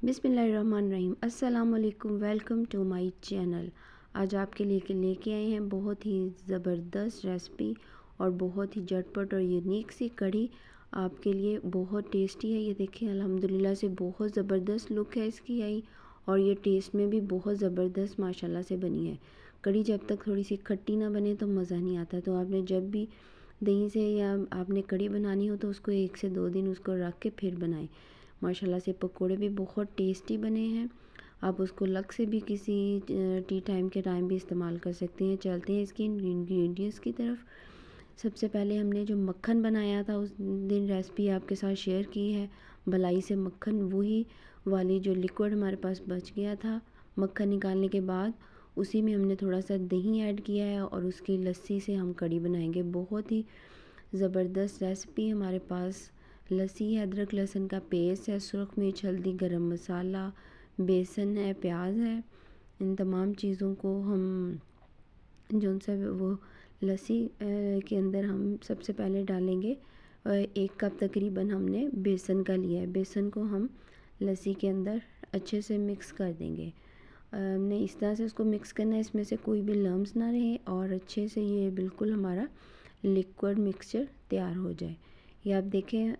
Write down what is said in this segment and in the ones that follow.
बिस्मिल्लाहिर्रहमानिर्रहीम। अस्सलाम वालेकुम। Welcome to my channel. आज आपके लिए लेके आए हैं बहुत ही ज़बरदस्त रेसिपी और बहुत ही झटपट और यूनिक सी कढ़ी आपके लिए। बहुत टेस्टी है। ये देखिए अल्हम्दुलिल्लाह से बहुत ज़बरदस्त लुक है इसकी आई, और ये टेस्ट में भी बहुत ज़बरदस्त माशाल्लाह से बनी है। कढ़ी जब तक थोड़ी सी खट्टी ना बने तो मज़ा नहीं आता। तो आपने जब भी दही से या आपने कढ़ी बनानी हो तो उसको 1 से 2 दिन उसको रख के फिर बनाएं। माशाल्लाह से पकोड़े भी बहुत टेस्टी बने हैं। आप उसको अलग से भी किसी टी टाइम के टाइम भी इस्तेमाल कर सकते हैं। चलते हैं इसकी इंग्रेडिएंट्स की तरफ। सबसे पहले हमने जो मक्खन बनाया था उस दिन रेसिपी आपके साथ शेयर की है। मलाई से मक्खन, वही वाली जो लिक्विड हमारे पास बच गया था मक्खन निकालने के बाद, उसी में हमने थोड़ा सा दही ऐड किया है और उसकी लस्सी से हम कढ़ी बनाएंगे। बहुत ही ज़बरदस्त रेसिपी हमारे पास। लस्सी है, अदरक लहसुन का पेस्ट है, सुरख मिर्च, हल्दी, गरम मसाला, बेसन है, प्याज है। इन तमाम चीज़ों को हम जो सा वो लस्सी के अंदर हम सबसे पहले डालेंगे। 1 कप तकरीबन हमने बेसन का लिया है। बेसन को हम लस्सी के अंदर अच्छे से मिक्स कर देंगे। हमने इस तरह से उसको मिक्स करना है इसमें से कोई भी लम्स ना रहे और अच्छे से ये बिल्कुल हमारा लिक्विड मिक्सचर तैयार हो जाए। ये आप देखें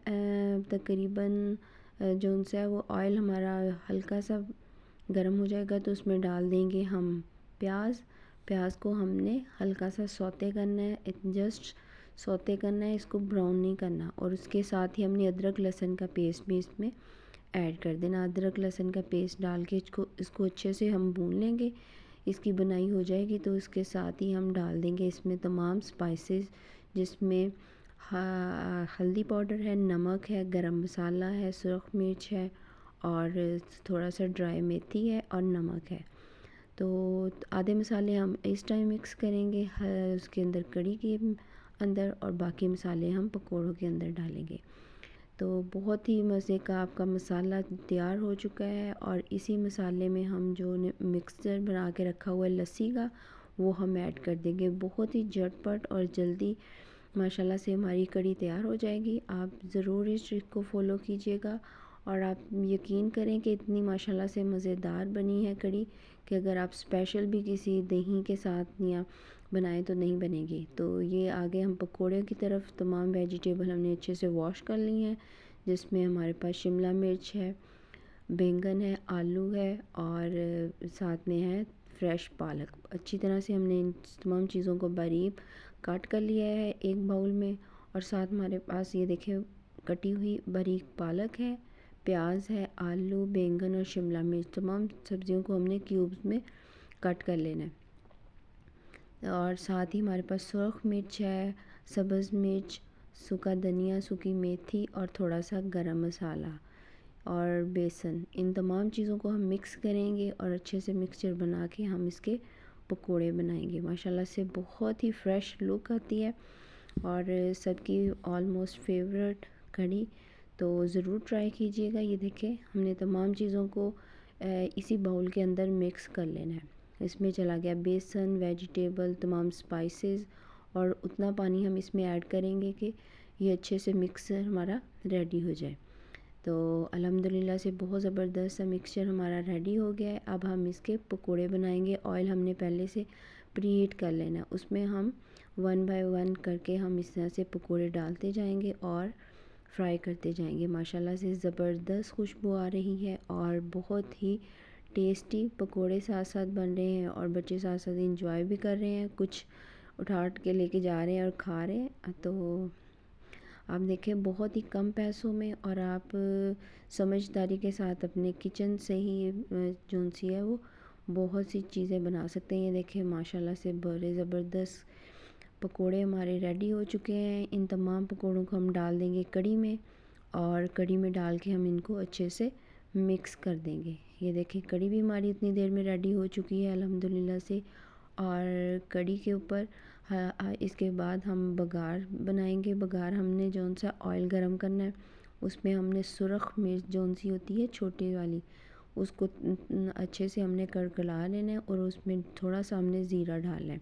तकरीबन जो सा है वो ऑयल हमारा हल्का सा गर्म हो जाएगा तो उसमें डाल देंगे हम प्याज। प्याज को हमने हल्का सा सौते करना है, जस्ट सौते करना है, इसको ब्राउन नहीं करना। और उसके साथ ही हमने अदरक लहसुन का पेस्ट भी इसमें ऐड कर देना। अदरक लहसुन का पेस्ट डाल के इसको अच्छे से हम भून लेंगे। इसकी बनाई हो जाएगी तो इसके साथ ही हम डाल देंगे इसमें तमाम स्पाइसेस, जिसमें हल्दी पाउडर है, नमक है, गरम मसाला है, सुरख मिर्च है और थोड़ा सा ड्राई मेथी है और नमक है। तो आधे मसाले हम इस टाइम मिक्स करेंगे उसके अंदर, कढ़ी के अंदर, और बाकी मसाले हम पकौड़ों के अंदर डालेंगे। तो बहुत ही मज़े का आपका मसाला तैयार हो चुका है। और इसी मसाले में हम जो मिक्सचर बना के रखा हुआ है लस्सी का, वो हम ऐड कर देंगे। बहुत ही झटपट और जल्दी माशाल्लाह से हमारी कढ़ी तैयार हो जाएगी। आप ज़रूर इस ट्रिक को फॉलो कीजिएगा और आप यकीन करें कि इतनी माशाल्लाह से मज़ेदार बनी है कढ़ी कि अगर आप स्पेशल भी किसी दही के साथ या बनाएं तो नहीं बनेगी। तो ये आगे हम पकोड़े की तरफ। तमाम वेजिटेबल हमने अच्छे से वॉश कर ली हैं, जिसमें हमारे पास शिमला मिर्च है, बैंगन है, आलू है और साथ में है फ्रेश पालक। अच्छी तरह से हमने इन तमाम चीज़ों को बारीक काट कर लिया है एक बाउल में। और साथ हमारे पास ये देखिए कटी हुई बारीक पालक है, प्याज है, आलू, बैंगन और शिमला मिर्च, तमाम सब्जियों को हमने क्यूब्स में कट कर लेना है। और साथ ही हमारे पास सुरख मिर्च है, सब्ज़ मिर्च, सूखा धनिया, सूखी मेथी और थोड़ा सा गरम मसाला और बेसन। इन तमाम चीज़ों को हम मिक्स करेंगे और अच्छे से मिक्सचर बना के हम इसके पकोड़े बनाएंगे। माशाल्लाह से बहुत ही फ्रेश लुक आती है और सबकी ऑलमोस्ट फेवरेट कढ़ी। तो ज़रूर ट्राई कीजिएगा। ये देखें हमने तमाम चीज़ों को इसी बाउल के अंदर मिक्स कर लेना है। इसमें चला गया बेसन, वेजिटेबल, तमाम स्पाइसेस, और उतना पानी हम इसमें ऐड करेंगे कि ये अच्छे से मिक्सर हमारा रेडी हो जाए। तो अल्हम्दुलिल्लाह से बहुत ज़बरदस्त सा मिक्सचर हमारा रेडी हो गया है। अब हम इसके पकोड़े बनाएंगे। ऑयल हमने पहले से प्रीहीट कर लेना है, उसमें हम 1 बाय 1 करके हम इस तरह से पकोड़े डालते जाएंगे और फ्राई करते जाएंगे। माशाल्लाह से ज़बरदस्त खुशबू आ रही है और बहुत ही टेस्टी पकोड़े साथ साथ बन रहे हैं और बच्चे साथ साथ इंजॉय भी कर रहे हैं। कुछ उठा के लेके जा रहे हैं और खा रहे हैं। तो आप देखें बहुत ही कम पैसों में और आप समझदारी के साथ अपने किचन से ही जो सी है वो बहुत सी चीज़ें बना सकते हैं। ये देखें माशाल्लाह से बड़े ज़बरदस्त पकोड़े हमारे रेडी हो चुके हैं। इन तमाम पकोड़ों को हम डाल देंगे कढ़ी में और कढ़ी में डाल के हम इनको अच्छे से मिक्स कर देंगे। ये देखें कढ़ी भी हमारी इतनी देर में रेडी हो चुकी है अल्हम्दुलिल्लाह से। और कढ़ी के ऊपर इसके बाद हम बघार बनाएंगे। बघार हमने जौन सा ऑयल गरम करना है, उसमें हमने सुरख मिर्च जौन सी होती है छोटी वाली, उसको अच्छे से हमने कड़कड़ा लेना है और उसमें थोड़ा सा हमने ज़ीरा डालना है।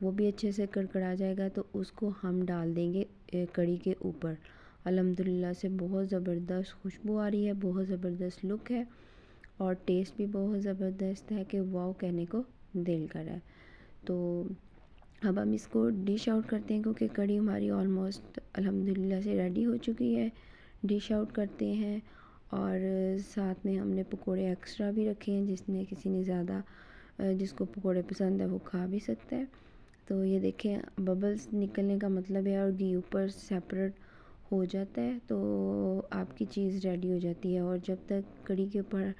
वो भी अच्छे से कड़कड़ा जाएगा तो उसको हम डाल देंगे कढ़ी के ऊपर। अल्हम्दुलिल्लाह से बहुत ज़बरदस्त खुशबू आ रही है, बहुत ज़बरदस्त लुक है। और टेस्ट भी बहुत ज़बरदस्त है कि वाव कहने को दिल कर रहा है। तो अब हम इसको डिश आउट करते हैं क्योंकि कढ़ी हमारी ऑलमोस्ट अल्हम्दुलिल्लाह से रेडी हो चुकी है। डिश आउट करते हैं और साथ में हमने पकोड़े एक्स्ट्रा भी रखे हैं, जिसने किसी ने ज़्यादा जिसको पकोड़े पसंद है वो खा भी सकता है। तो ये देखें बबल्स निकलने का मतलब है और घी ऊपर सेपरेट हो जाता है तो आपकी चीज़ रेडी हो जाती है। और जब तक कढ़ी के ऊपर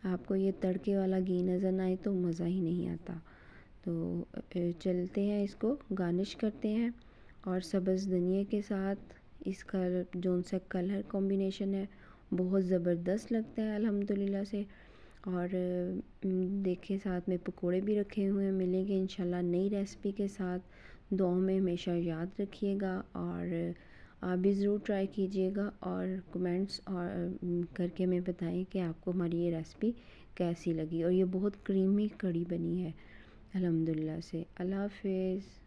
आपको ये तड़के वाला घी नज़र ना आए तो मज़ा ही नहीं आता। तो चलते हैं, इसको गार्निश करते हैं और सब्ज़ धनिया के साथ। इसका जो सा कलर कॉम्बिनेशन है बहुत ज़बरदस्त लगता है अल्हम्दुलिल्लाह से। और देखिए साथ में पकोड़े भी रखे हुए हैं। मिलेंगे इंशाल्लाह नई रेसिपी के साथ। दुआओं में हमेशा याद रखिएगा और आप भी ज़रूर ट्राई कीजिएगा और कमेंट्स और करके हमें बताएं कि आपको हमारी ये रेसिपी कैसी लगी। और ये बहुत क्रीमी कढ़ी बनी है अल्हम्दुलिल्लाह से। अल्लाह हाफ़िज़।